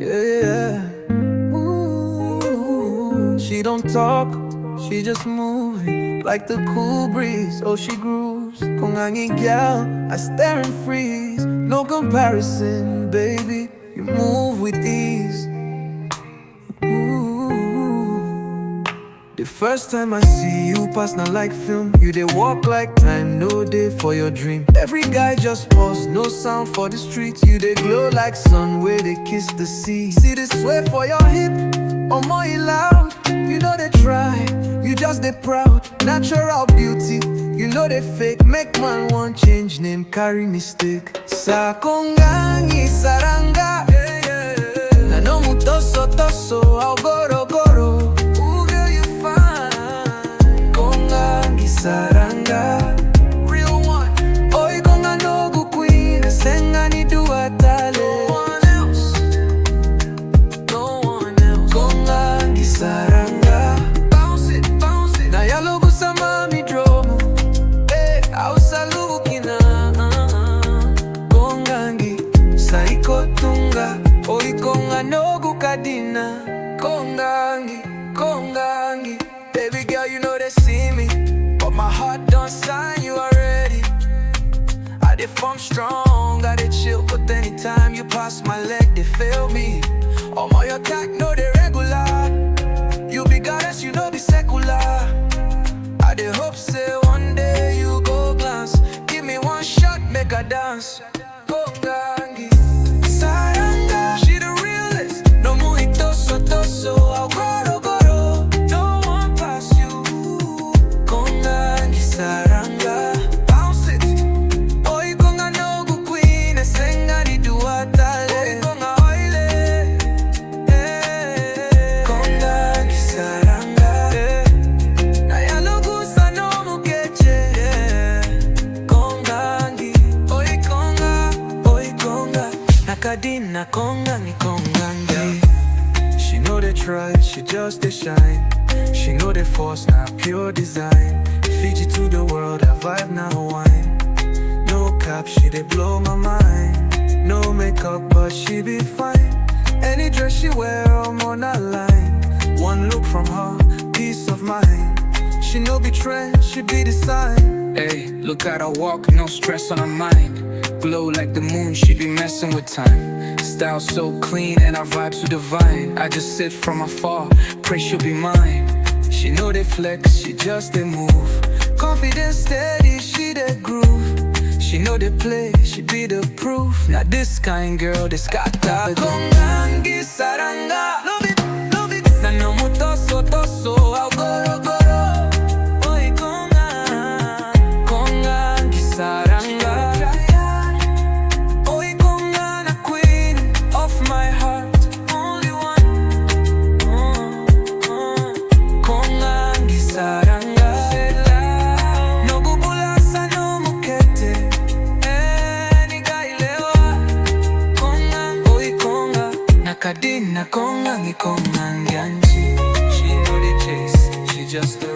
Yeah. Ooh. She don't talk, she just moving like the cool breeze. Oh, she grooves. Ga Gi Gyal, I stare and freeze. No comparison, baby. You move with ease. Ooh. The first time I see you pass, not like film. You dey walk like time, no day for your dream. Every guy just pause, no sound for the streets. You dey glow like sun, where they kiss the sea. See the sweat for your hip, or more loud. You know they try, you just they proud. Natural beauty, you know they fake. Make man want change name, carry mistake. Sakongangi saranga, na no mutoso toso, au goro goro. Ooh, girl, you fine. Kongangi saranga, real one. Oi konga nogu queen, senga ni duatale. No one else, no one else. Kongangi saranga, bounce it, bounce it. Na yalogu sama mi dromo, au salubu kina. Kongangi, saiko tunga. Oi konga nogu kadina. Kongangi, kongangi. Baby girl, you know they see me, but my heart don't sign you already. I did form strong, I did chill, but anytime you pass my leg, they fail me. All my attack, no they regular. You be goddess, you know be secular. I did hope say one day you go glance. Give me one shot, make a dance. Kongangi saranga, she the realest. No mojito sotoso, au goro goro. No one pass you. Kongangi saranga, bounce it. Oi konga nogu queen, senga ni duatale. Oi konga oile, kongangi saranga, na yalogu sano mukeche. Kongangi, oi konga, nakadina kongangi kongangi. She know they try, she just they shine. She know they force, now pure design. Fiji to the world, her vibe now wine. No cap, she they blow my mind. No makeup, but she be fine. Any dress she wear, I'm on a line. One look from her, peace of mind. She no be trend, she be the sign. Hey, look at her walk, no stress on her mind. Glow like the moon, she be messing with time. Style so clean and our vibes so divine. I just sit from afar, pray she'll be mine. She know they flex, she just they move. Confident, steady, she the groove. She know they play, she be the proof. Now this kind girl, this got that. Kongangi saranga, love it, love it. Na no mutoso toso, au goro goro. Oi konga, Kongangi saranga, oi konga na queen of my heart, only one. Kongangi saranga, no gubulasa no mukete. Ni gailewa, konga, oi konga, nakadina kongangi kongangi anji. She know they chase, she just the